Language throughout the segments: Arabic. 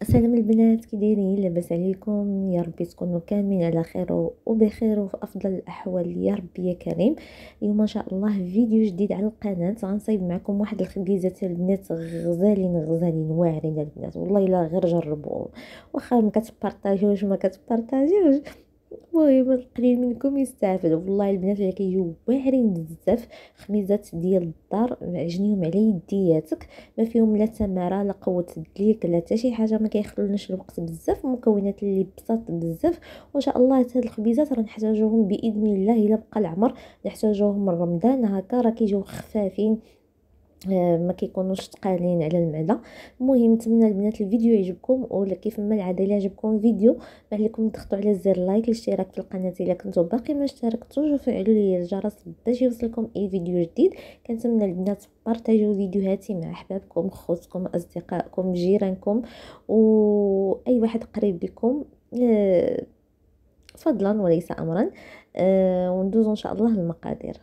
سلام البنات، كي دايرين؟ لاباس عليكم؟ يا ربي تكونوا كاملين على خير وبخير وفي افضل الاحوال يا ربي يا كريم. اليوم ان شاء الله فيديو جديد على القناه، غنصايب معكم واحد الخبيزات البنات غزالين غزالين واعرين البنات، والله الا غير جربوا. واخا ما كتبارطاجيوش ما كتبارطاجيوش، المهم القليل منكم يستافد. والله البنات اللي كيجيو واعرين بزاف، خبيزات ديال الدار عجنيهم على يدياتك، ما فيهم لا تماره لا قوه الدليك لا حتى شي حاجه، ما كيخلوناش الوقت بزاف، مكونات اللي بساط بزاف. وان شاء الله هاد الخبيزات راه نحتاجوهم باذن الله الا بقى العمر، نحتاجوهم من رمضان هكا، راه كيجيو خفافين، ما كيكونوش ثقالين على المعده. المهم نتمنى البنات الفيديو يعجبكم، ولا كيف ما العاده الا عجبكم الفيديو ما عليكم تضغطوا على زر لايك، الاشتراك في القناه الا كنتو باقي ما اشتركتوش، وفعلوا لي الجرس باش يوصلكم اي فيديو جديد. كنتمنى البنات بارطاجيو فيديوهاتي مع احبابكم، خوتكم، اصدقائكم، جيرانكم، واي واحد قريب لكم، فضلا وليس امرا. وندوز ان شاء الله المقادير.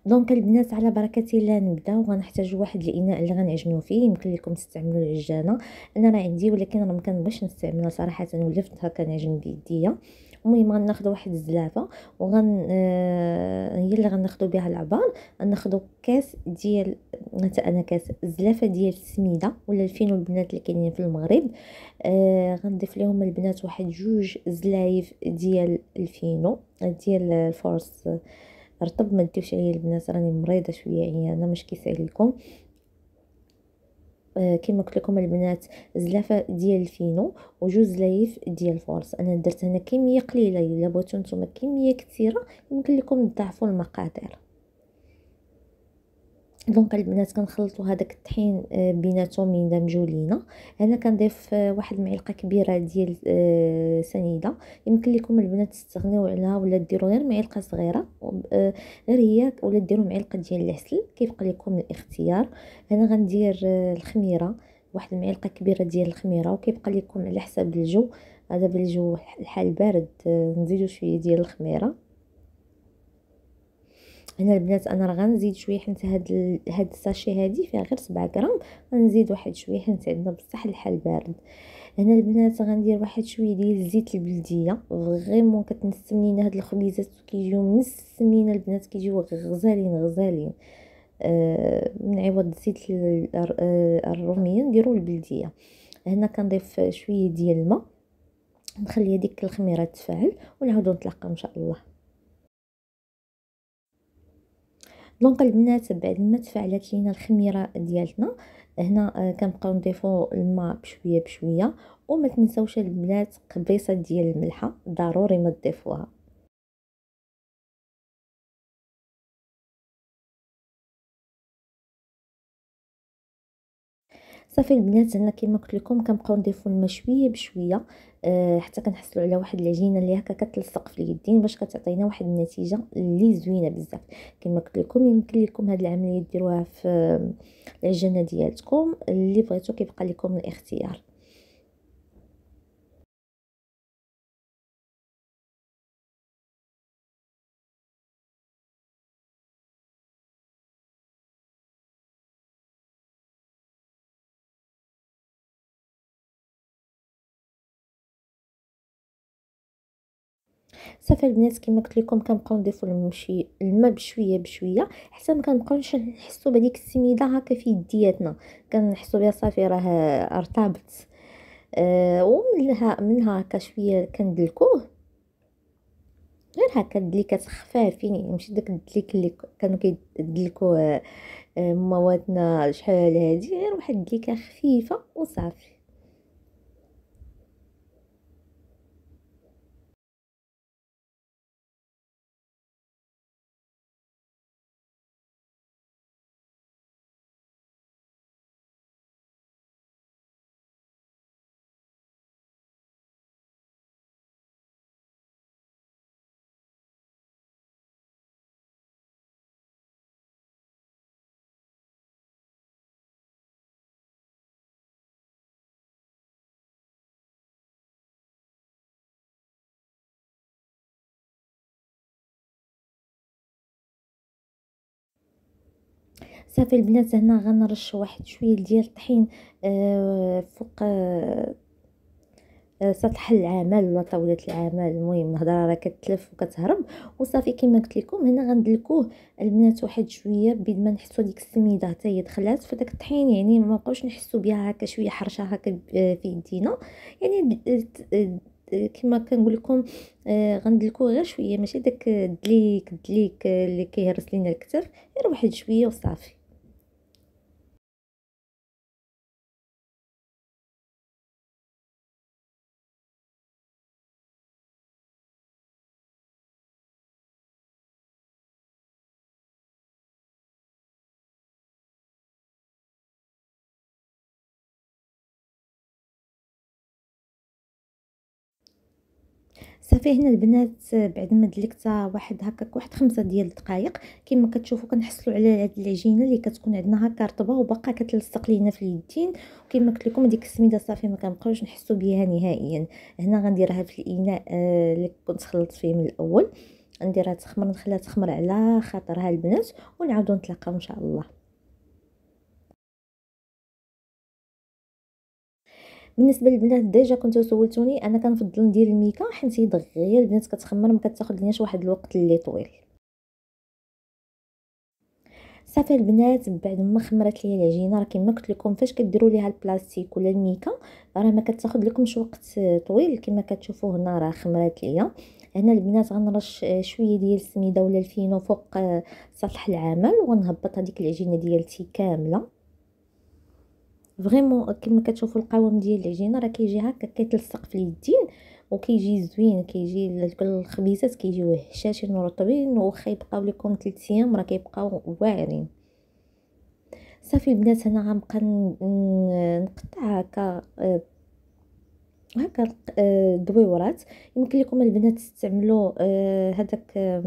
دونك البنات على بركه الله نبداو. غنحتاجوا واحد الاناء اللي غنعجنوا فيه، يمكن لكم تستعملوا العجانه، انا راه عندي ولكن انا ما كنبغيش نستعملها صراحه، ولفت هكا نعجن بيديا. المهم غناخذوا واحد الزلافه هي اللي غناخذوا بها العبار. غناخذوا كاس ديال، حتى انا كاس زلافه ديال السميده ولا الفينو البنات اللي كاينين في المغرب. غنضيف لهم البنات واحد جوج زلايف ديال الفينو ديال الفورس رطب، ما تديوش عليه البنات، راني مريضه شويه عيانه مش كيسالي لكم. كما قلت لكم البنات، زلافه ديال الفينو وجوج لايف ديال الفورس. انا درت هنا كميه قليله، الا بغيتو نتوما كميه كثيره يمكن لكم تضاعفوا المقادير. دونك البنات كنخلطوا هذاك الطحين بيناتهم يندمجوا لينا. انا كنضيف واحد المعلقه كبيره ديال سنيده، يمكن لكم البنات تستغنيو عليها ولا ديروا غير معلقه صغيره، غير هي، ولا ديروا معلقه ديال العسل، كيبقى لكم الاختيار. انا غندير الخميره، واحد المعلقه كبيره ديال الخميره، وكيبقى لكم على حسب الجو. هذا بالجو الحال بارد نزيدوا شويه ديال الخميره. هنا البنات انا راه غنزيد شويه، حيت هاد الساشي هادي فيها غير 7 غرام، غنزيد واحد شويه حيت عندنا بصح الحال بارد. هنا البنات غندير واحد شويه ديال زيت البلديه، فريمون كتنسم لينا هاد الخبيزات كيجيو منسمين البنات، كيجيو غزالين غزالين. من عوض زيت الروميه نديرو البلديه. هنا كنضيف شويه ديال الماء، نخلي هذيك الخميره تفاعل ونعاودو نتلاقاو ان شاء الله. دونك البنات بعد ما تفاعلت لينا الخميره ديالتنا، هنا كنبقاو نضيفو الماء بشويه بشويه. وما تنساوش البنات قبيصه ديال الملحه ضروري ما تضيفوها. صافي البنات، هنا كما قلت لكم كنبقاو نضيفو الماء شويه بشويه، حتى كنحصلوا على واحد العجينه اللي هكا كتلصق في اليدين، باش كتعطينا واحد النتيجه اللي زوينه بزاف. كما قلت لكم يمكن لكم هاد العمليه ديروها في العجينه ديالتكم، اللي بغيتو كيبقى لكم الاختيار. صافي البنات كما قلت لكم كنبقاو نضيفوا الماء بشويه بشويه، حتى ما كنبقاوش نحسوا بهذيك السميده هكا في يدياتنا، كنحسوا بها صافي راه ارتبط. ومنها هكا شويه كندلكوه، غير هكا دليكات خفافين، يعني ماشي داك الدليك اللي كانوا كيدلكوا مواتنا شحال هادي، غير واحد الدليكه خفيفه وصافي. صافي البنات هنا غنرش واحد شويه ديال الطحين فوق سطح العمل ولا طاولة العمل. المهم الهضره راه كتلف وكتهرب. وصافي كما قلت لكم هنا غندلكوه البنات واحد شويه بيد ما نحسوا ديك السميده حتى هي دخلات في داك الطحين، يعني ما بقاوش نحسوا بها هكا شويه حرشه هكا في يدينا. يعني كما كنقول لكم غندلكوه غير شويه، ماشي داك دليك اللي كيهرس لينا الكتف، غير واحد شويه وصافي. صافي هنا البنات بعد ما دلكتها واحد هكاك واحد 5 ديال الدقائق كما كتشوفوا كنحصلوا على هاد العجينه اللي كتكون عندنا هكا رطبه وباقا كتلصق لينا في اليدين. وكما قلت لكم ديك السميده صافي ما كنبقاوش نحسوا بها نهائيا. هنا غنديرها في الاناء اللي كنت خلطت فيه من الاول، غنديرها تخمر، نخليها تخمر على خاطرها البنات، ونعاودوا نتلاقاو ان شاء الله. بالنسبه للبنات ديجا كنتو سولتوني، انا كنفضل ندير الميكا حيت هي دغيا البنات كتخمر، ما كتاخذ ليناش واحد الوقت اللي طويل. صافي البنات بعد ما خمرت ليا العجينه، راه كما قلت لكم فاش كديروا ليها البلاستيك ولا الميكا راه ما كتاخذ لكمش وقت طويل. كما كتشوفوا هنا راه خمرات ليا. هنا البنات غنرش شويه ديال السميده ولا الفينو فوق سطح العمل، ونهبط هذيك العجينه ديالتي كامله. فريمون كما كتشوفوا القوام ديال العجينه راه كيجي هكا كيتلصق في اليدين وكيجي زوين، كيجي الخبيزات كيجيو هشاشين ورطبين، وخا يبقاو لكم 3 ايام راه كيبقاو واعرين. صافي البنات هنا غنبقى نقطع هكا هكا دويورات. يمكن لكم البنات تستعملوا هذاك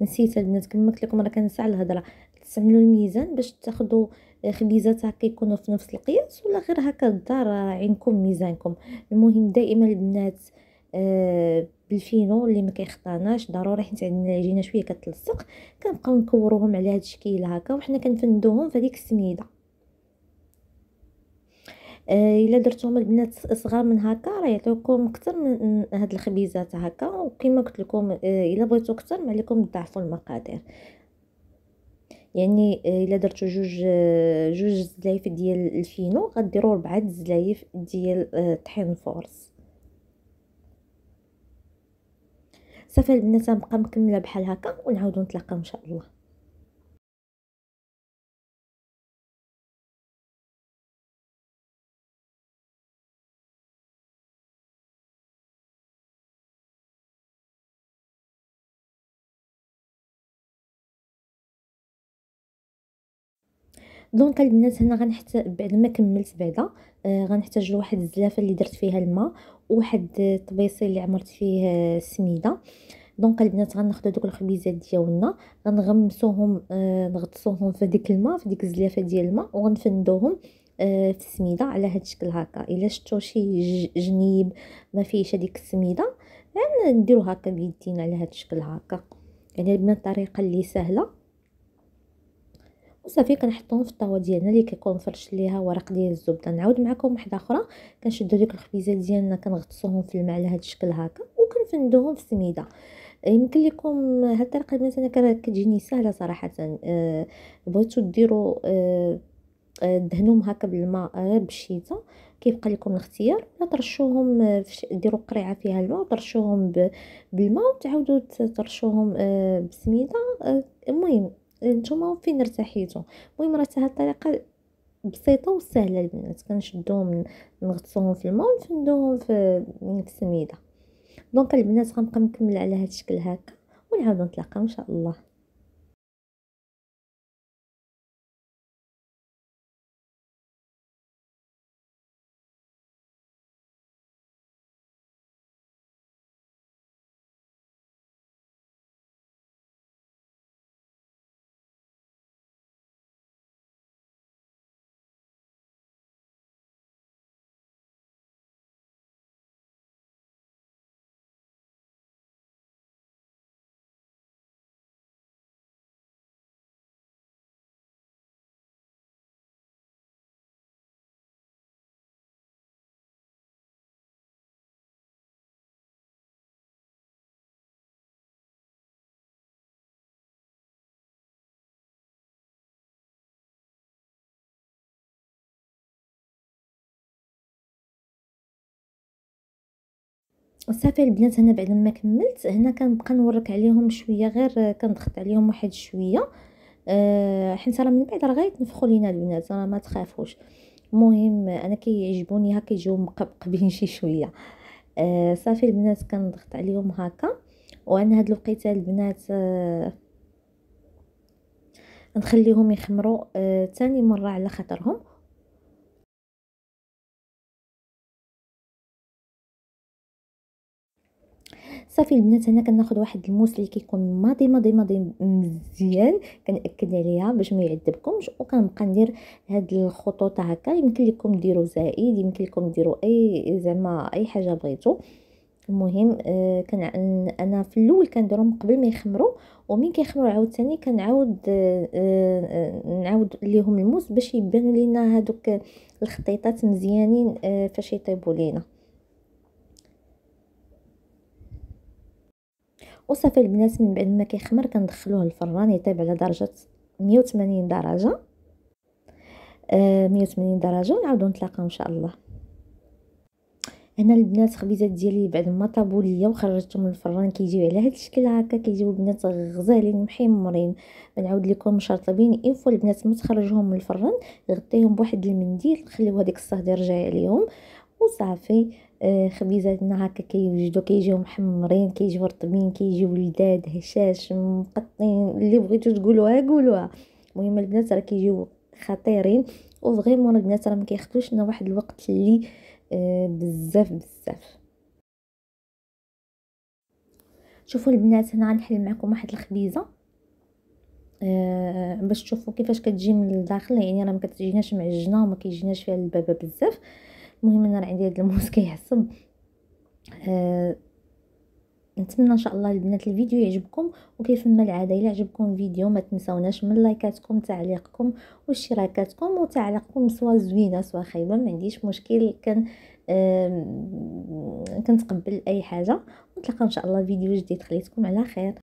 نسيت البنات كما قلت لكم راه كنسى على الهضره، تستعملوا الميزان باش تاخذوا خبيزات هكا يكونوا في نفس القياس، ولا غير هكا الدار عينكم ميزانكم. المهم دائما البنات بالفينو اللي ما كيخطاناش ضروري، حيت عندنا العجينه شويه كتلصق. كنبقاو نكوروهم على هذا الشكل هكا وحنا كنفندوهم في هذيك السميده. الا درتوهم البنات صغار من هكا راه يعطيوكم اكثر من هاد الخبيزات هكا. وكما قلت لكم الا بغيتو اكثر ما عليكم تضاعفوا المقادير. يعني الا درتو جوج زلايف ديال الفينو غديروا 4 زلايف ديال طحين فورس. صافي البنات غنبقى مكمله بحال هكا ونعاودو نتلاقاو ان شاء الله. دونك البنات هنا غنحتاج بعد ما كملت بعدا غنحتاج لواحد الزلافه اللي درت فيها الماء، وواحد الطبيصيل اللي عمرت فيه السميده. دونك البنات غناخدو دوك الخبيزات ديالنا غنغمسوهم نغطسوهم في ديك الماء، في ديك الزلافه ديال الماء، وغنفندوهم في السميده على هاد الشكل هكا. الا شفتوا شي جنيب ما فيهش هذيك السميده يعني نديرو هكا بيدينا على هاد الشكل هكا. يعني البنات الطريقه اللي سهله. وصافي كنحطوهم في الطاوه ديالنا اللي كيكون فرش ليها ورق ديال الزبده. نعاود معكم وحده اخرى، كنشدو ديك الخبيزات ديالنا كنغطسوهم في الماء على هاد الشكل هكا وكنفندوهم في السميده. يمكن لكم هاد الطريقه البنات انا كتجيني سهله صراحه. بغيتو ديروا دهنوهم هكا بالماء غير بالشيته كيبقى لكم الاختيار، ولا ترشوهم ديروا قريعه فيها الماء وترشوهم بالماء وتعاودوا ترشوهم بالسميده. المهم نتوما فين ارتحيتوا. المهم راه هاد الطريقه بسيطه وسهله البنات. كنشدوهم نغطسوهم في الماء ونفندوهم في السميده. دونك البنات غنبقى مكمله على هاد الشكل هكا ونعاودو نتلاقاو ان شاء الله. صافي البنات هنا بعد ما كملت هنا كنبقى نورك عليهم شويه، غير كنضغط عليهم واحد شويه حيت راه من بعد راه غيتنفخوا لينا البنات، راه ما تخافوش. المهم انا كيعجبوني هكا يجيو مقبقبين شي شويه. صافي البنات كنضغط عليهم هكا. وانا هاد الوقيته البنات نخليهم يخمروا تاني مره على خاطرهم. صافي البنات هنا كناخذ واحد الموس اللي كيكون ماضي ماضي ماضي مزيان، كنأكد عليها باش ما يعذبكمش، وكنبقى ندير هاد الخطوط هكا. يمكن لكم ديروا زائد، يمكن لكم ديروا اي زعما اي حاجه بغيتو. المهم كان انا في الاول كنديرهم قبل ما يخمروا، ومن كيخمروا عاوتاني كنعاود نعاود ليهم الموس باش يبانوا لينا هادوك الخطيطات مزيانين فاش يطيبوا لينا. وصافي البنات من بعد ما كيخمر كندخلوه للفران يطيب على درجه 180 درجه. 180 درجه، ونعاودو نتلاقاو ان شاء الله. هنا البنات خبيزات ديالي بعد ما طابوا ليا وخرجتهم من الفران كيجيو على هذا الشكل هكا، كيجيو البنات غزالين محمرين. بنعاود لكم شاطبين انفو البنات ما تخرجوهم من الفران، غطيهم بواحد المنديل، خليو هذيك الصهد يرجع عليهم وصافي. خبيزاتنا هكا كيوجدوا كيجيو محمرين، كيجيو رطبين، كيجيو لذاذ هشاش مقطين، اللي بغيتو تقولوها قولوها. المهم البنات راه كيجيو خطيرين، وفريمون البنات راه ما كياخذوش لنا واحد الوقت اللي بزاف بزاف. شوفوا البنات هنا غنحل معكم واحد الخبيزه باش تشوفوا كيفاش كتجي من الداخل، يعني راه ما كتجيناش معجنه وما كيجيناش فيها البابه بزاف. المهم انا راه عندي هذا الموس كيحسب. نتمنى ان شاء الله البنات الفيديو يعجبكم، وكيف ما العاده الا عجبكم الفيديو ما تنساوناش من لايكاتكم، تعليقكم واشتراكاتكم، وتعليقكم سواء زوينه سواء خايبه ما عنديش مشكل. كنتقبل اي حاجه. ونتلاقاو ان شاء الله فيديو جديد، خليتكم على خير.